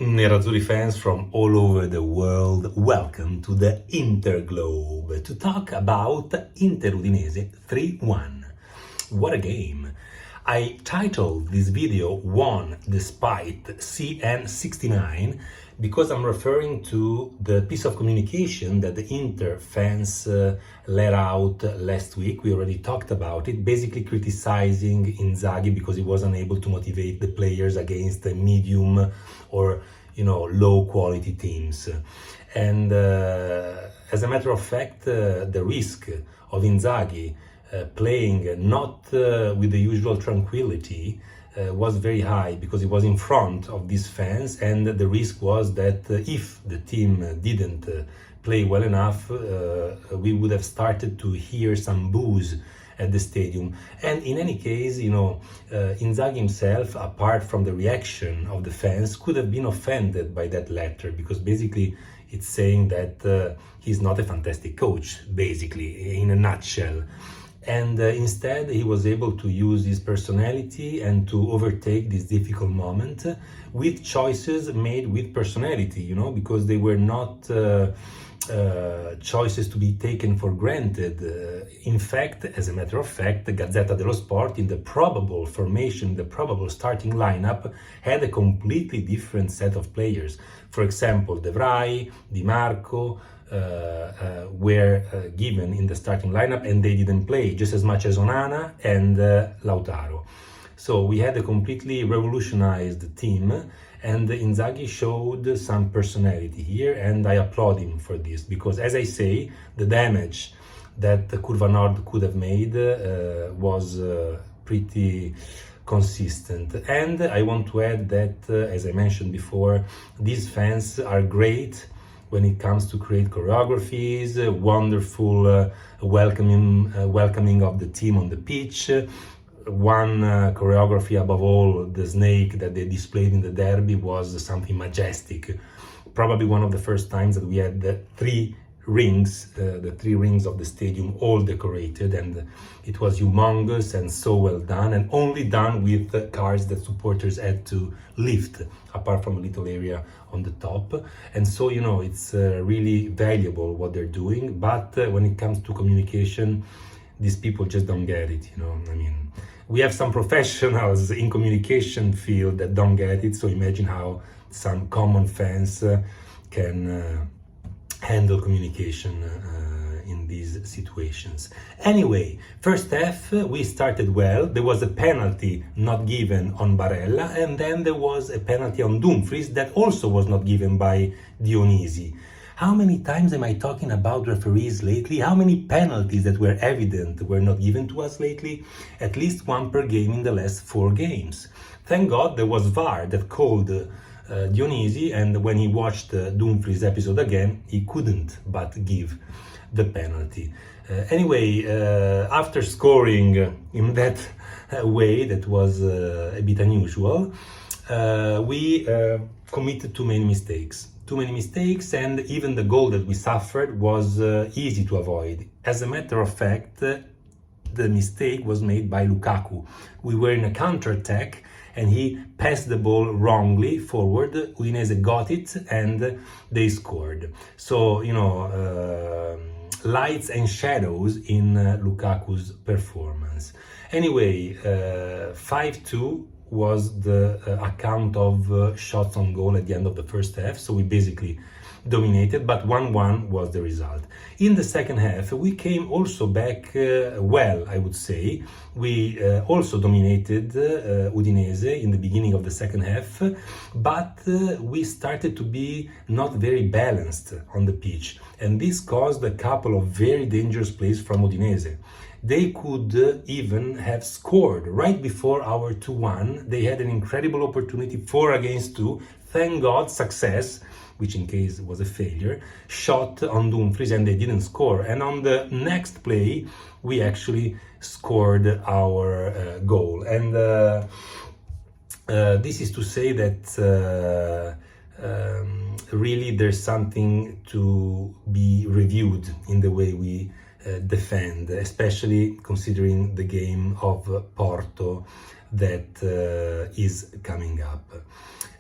Nerazzurri fans from all over the world, welcome to the Interglobe to talk about Inter-Udinese 3-1. What a game! I titled this video "Won Despite CN69" because I'm referring to the piece of communication that the Inter fans let out last week. We already talked about it, basically criticizing Inzaghi because he wasn't able to motivate the players against the medium or low quality teams. And as a matter of fact, the risk of Inzaghi playing not with the usual tranquility was very high because he was in front of these fans, and the risk was that if the team didn't play well enough, we would have started to hear some boos at the stadium. And in any case, Inzaghi himself, apart from the reaction of the fans, could have been offended by that letter, because basically it's saying that he's not a fantastic coach, basically, in a nutshell. And instead he was able to use his personality and to overtake this difficult moment with choices made with personality, because they were not choices to be taken for granted. In fact, as a matter of fact, the Gazzetta dello Sport, in the probable formation, the probable starting lineup, had a completely different set of players. For example, De Vrij, Di Marco were given in the starting lineup, and they didn't play, just as much as Onana and Lautaro. So we had a completely revolutionized team, and Inzaghi showed some personality here, and I applaud him for this, because, as I say, the damage that Curva Nord could have made was pretty consistent. And I want to add that, as I mentioned before, these fans are great when it comes to create choreographies, wonderful welcoming of the team on the pitch. One choreography above all, the snake that they displayed in the derby, was something majestic. Probably one of the first times that we had the three rings of the stadium all decorated, and it was humongous and so well done, and only done with cars that supporters had to lift, apart from a little area on the top. And so it's really valuable what they're doing, but when it comes to communication, these people just don't get it. We have some professionals in communication field that don't get it, so imagine how some common fans can handle communication in these situations. Anyway, first half we started well. There was a penalty not given on Barella, and then there was a penalty on Dumfries that also was not given by Dionisi. How many times am I talking about referees lately? How many penalties that were evident were not given to us lately? At least one per game in the last 4 games. Thank God there was VAR that called Dionisi, and when he watched Dumfries' episode again, he couldn't but give the penalty. Anyway, after scoring in that way, that was a bit unusual, we committed too many mistakes, and even the goal that we suffered was easy to avoid. As a matter of fact, the mistake was made by Lukaku. We were in a counter-attack, and he passed the ball wrongly forward. Udinese got it, and they scored. So, lights and shadows in Lukaku's performance. Anyway, 5-2 was the account of shots on goal at the end of the first half, so we basically dominated, but 1-1 was the result. In the second half, we came also back well, I would say. We also dominated Udinese in the beginning of the second half, but we started to be not very balanced on the pitch, and this caused a couple of very dangerous plays from Udinese. They could even have scored right before our 2-1. They had an incredible opportunity, 4 against 2. Thank God, success, which in case was a failure, shot on Dumfries, and they didn't score. And on the next play, we actually scored our goal. And this is to say that really there's something to be reviewed in the way we defend, especially considering the game of Porto that is coming up.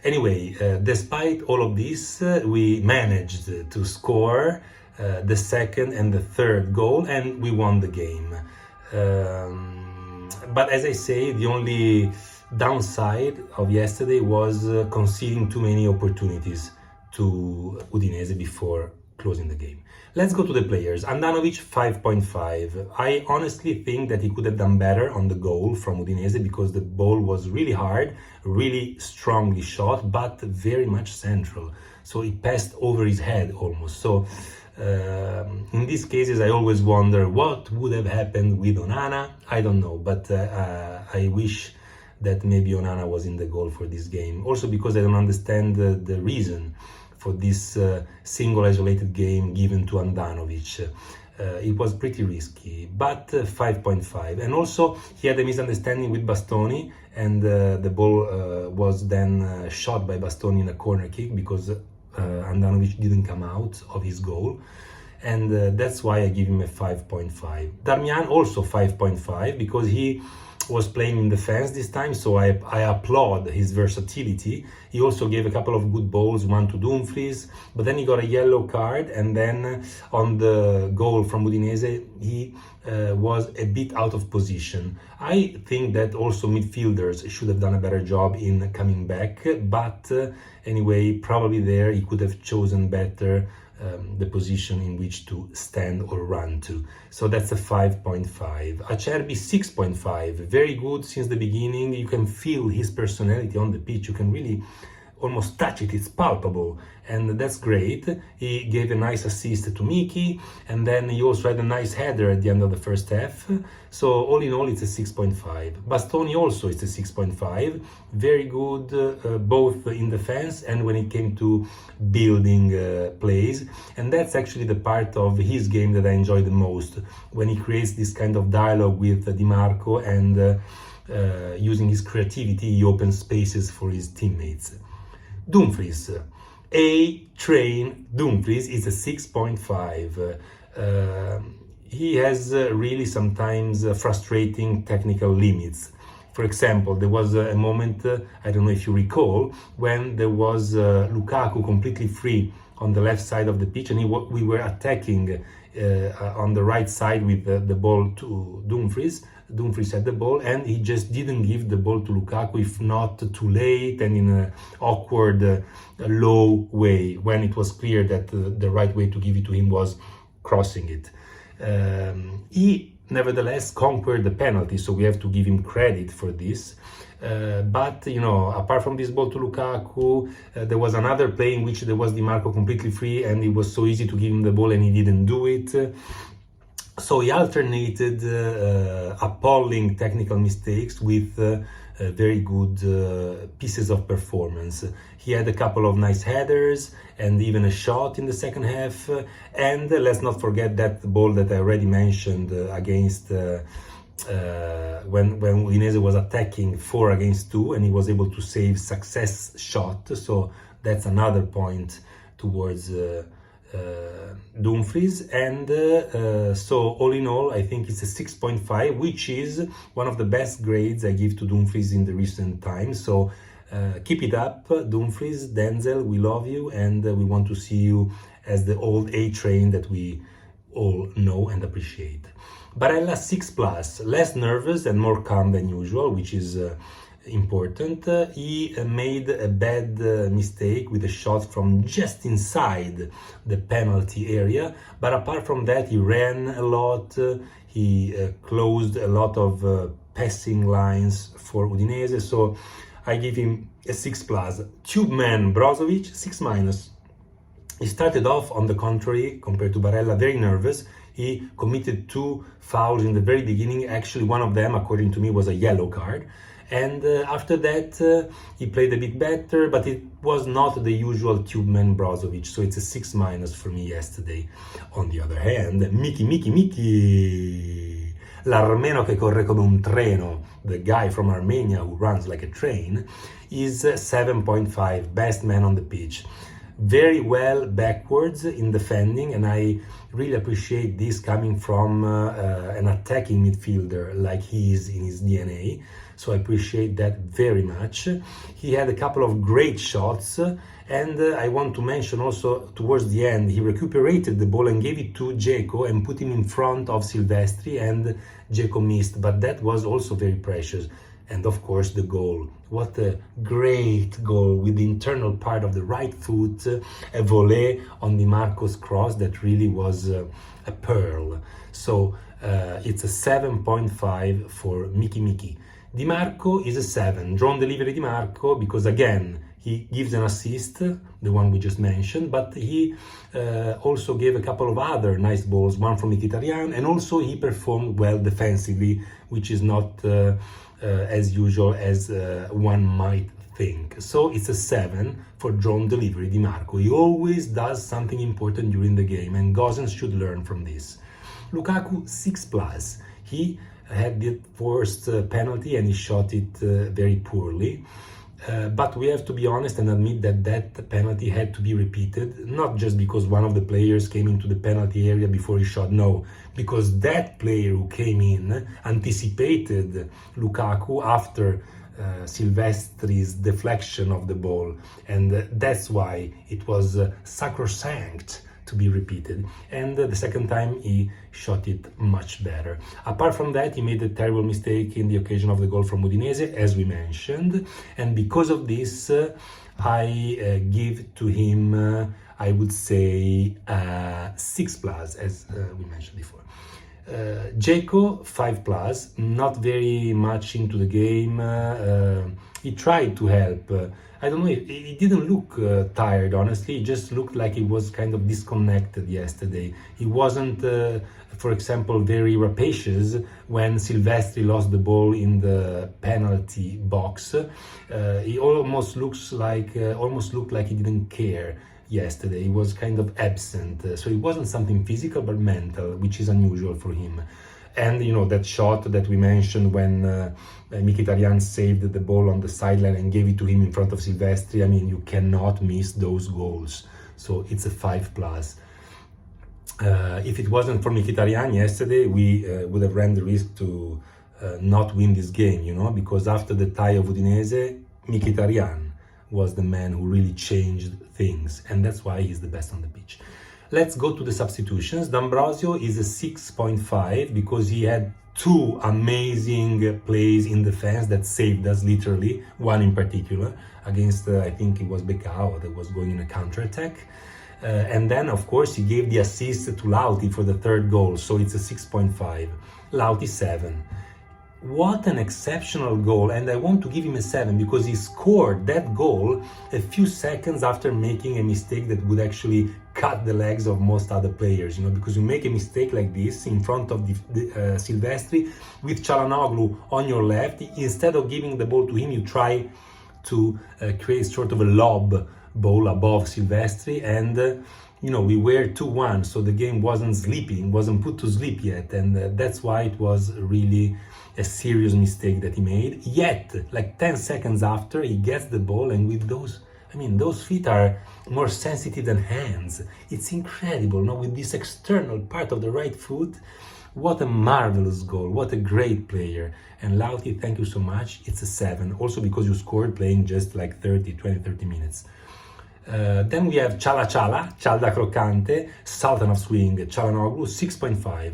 Anyway, despite all of this, we managed to score the second and the third goal, and we won the game. But as I say, the only downside of yesterday was conceding too many opportunities to Udinese before closing the game. Let's go to the players. Andanovic, 5.5. I honestly think that he could have done better on the goal from Udinese because the ball was really hard, really strongly shot, but very much central. So it passed over his head almost. So in these cases, I always wonder what would have happened with Onana. I don't know, but I wish that maybe Onana was in the goal for this game. Also because I don't understand the reason for this single isolated game given to Andanovic. It was pretty risky, but 5.5. And also he had a misunderstanding with Bastoni, and the ball was then shot by Bastoni in a corner kick because Andanovic didn't come out of his goal. And that's why I give him a 5.5. Darmian also 5.5 because he was playing in defense this time, so I applaud his versatility. He also gave a couple of good balls, one to Dumfries, but then he got a yellow card, and then on the goal from Udinese, he was a bit out of position. I think that also midfielders should have done a better job in coming back, but anyway, probably there he could have chosen better the position in which to stand or run to. So that's a 5.5. Acerbi, 6.5. Very good since the beginning. You can feel his personality on the pitch. You can really almost touch it. It's palpable, and that's great. He gave a nice assist to Miki, and then he also had a nice header at the end of the first half. So all in all, it's a 6.5. Bastoni also is a 6.5. Very good, both in defense and when it came to building plays. And that's actually the part of his game that I enjoy the most, when he creates this kind of dialogue with Di Marco, and using his creativity, he opens spaces for his teammates. Dumfries, A-Train Dumfries is a 6.5. He has really sometimes frustrating technical limits. For example, there was a moment, I don't know if you recall, when there was Lukaku completely free on the left side of the pitch, and we were attacking on the right side with the ball to Dumfries. Dumfries had the ball, and he just didn't give the ball to Lukaku, if not too late and in an awkward, low way, when it was clear that the right way to give it to him was crossing it. He nevertheless conquered the penalty, so we have to give him credit for this. But, you know, apart from this ball to Lukaku, there was another play in which there was Di Marco completely free, and it was so easy to give him the ball and he didn't do it. So he alternated appalling technical mistakes with very good pieces of performance. He had a couple of nice headers and even a shot in the second half. And let's not forget that ball that I already mentioned against when Udinese was attacking 4 against 2, and he was able to save success shot. So that's another point towards Dumfries. And so all in all, I think it's a 6.5, which is one of the best grades I give to Dumfries in the recent times. So keep it up, Dumfries, Denzel, we love you, and we want to see you as the old A-Train that we all know and appreciate. Barella, 6+, less nervous and more calm than usual, which is important. He made a bad mistake with a shot from just inside the penalty area, but apart from that, he ran a lot. He closed a lot of passing lines for Udinese, so I give him a 6+. Tube man Brozovic, 6-. He started off, on the contrary, compared to Barella, very nervous. He committed 2 fouls in the very beginning. Actually, one of them, according to me, was a yellow card. And after that, he played a bit better, but it was not the usual tubeman Brozovic, so it's a 6- for me yesterday. On the other hand, Miki, l'armeno che corre come un treno, the guy from Armenia who runs like a train, is 7.5, best man on the pitch. Very well backwards in defending, and I really appreciate this coming from an attacking midfielder like he is in his DNA. so I appreciate that very much. He had a couple of great shots, and I want to mention also towards the end, he recuperated the ball and gave it to Dzeko and put him in front of Silvestri, and Dzeko missed, but that was also very precious. And of course the goal. What a great goal with the internal part of the right foot, a volley on Di Marco's cross that really was a pearl. So it's a 7.5 for Miki. Di Marco is a 7. Drone delivery Di Marco, because again, he gives an assist, the one we just mentioned, but he also gave a couple of other nice balls, one from Mkhitaryan, and also he performed well defensively, which is not as usual as one might think. So it's a 7 for drone delivery Di Marco. He always does something important during the game, and Gosens should learn from this. Lukaku 6+. He had the first penalty and he shot it very poorly. But we have to be honest and admit that that penalty had to be repeated, not just because one of the players came into the penalty area before he shot, no, because that player who came in anticipated Lukaku after Silvestri's deflection of the ball, and that's why it was sacrosanct to be repeated. And the second time he shot it much better. Apart from that, he made a terrible mistake in the occasion of the goal from Udinese, as we mentioned, and because of this I give to him I would say 6+, as we mentioned before. Dzeko 5+, not very much into the game. He tried to help. I don't know, he didn't look tired, honestly. He just looked like he was kind of disconnected yesterday. He wasn't, for example, very rapacious when Silvestri lost the ball in the penalty box. He almost looked like he didn't care yesterday. He was kind of absent. So it wasn't something physical but mental, which is unusual for him. And you know, that shot that we mentioned when Mkhitaryan saved the ball on the sideline and gave it to him in front of Silvestri, I mean, you cannot miss those goals. So it's a 5+. If it wasn't for Mkhitaryan yesterday, we would have ran the risk to not win this game, you know, because after the tie of Udinese, Mkhitaryan was the man who really changed things, and that's why he's the best on the pitch. Let's go to the substitutions. D'Ambrosio is a 6.5 because he had two amazing plays in defense that saved us, literally. One in particular against, I think it was Becao that was going in a counter-attack. And then, of course, he gave the assist to Lauti for the third goal, so it's a 6.5. Lauti 7. What an exceptional goal, and I want to give him a 7 because he scored that goal a few seconds after making a mistake that would actually cut the legs of most other players, you know, because you make a mistake like this in front of Silvestri with Çalhanoğlu on your left. Instead of giving the ball to him, you try to create sort of a lob ball above Silvestri, and you know, we were 2-1, so the game wasn't sleeping, wasn't put to sleep yet, and that's why it was really a serious mistake that he made. Yet, like 10 seconds after, he gets the ball, and with those, I mean, those feet are more sensitive than hands. It's incredible, no? With this external part of the right foot. What a marvelous goal, what a great player. And Lauti, thank you so much. It's a 7, also because you scored playing just like 30 minutes. Then we have Cialda Croccante, Sultan of Swing, Çalhanoğlu, 6.5.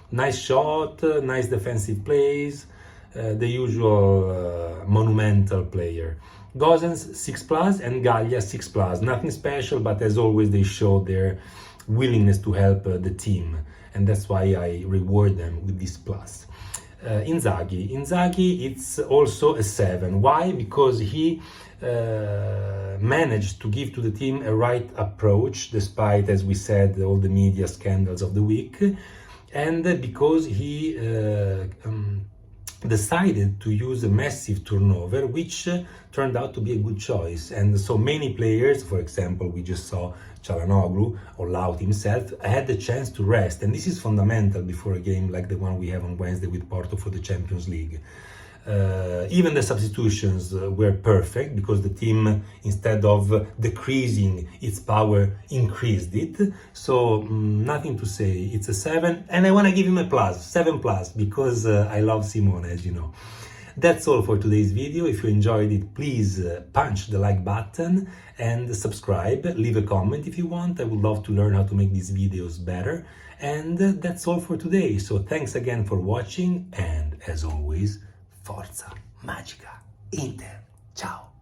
Nice shot, nice defensive plays, the usual monumental player. Gosens 6+, and Gallia 6+. Nothing special, but as always they show their willingness to help the team, and that's why I reward them with this plus. Inzaghi, it's also a 7. Why? Because he managed to give to the team a right approach, despite, as we said, all the media scandals of the week, and because he decided to use a massive turnover, which turned out to be a good choice. And so many players, for example, we just saw Çalhanoğlu or Lauti himself, had the chance to rest, and this is fundamental before a game like the one we have on Wednesday with Porto for the Champions League. Even the substitutions were perfect because the team, instead of decreasing its power, increased it. So nothing to say, it's a 7, and I want to give him a plus, 7+, because I love Simone, as you know. That's all for today's video. If you enjoyed it, please punch the like button and subscribe. Leave a comment if you want. I would love to learn how to make these videos better. And that's all for today. So thanks again for watching, and as always, Forza Magica Inter. Ciao!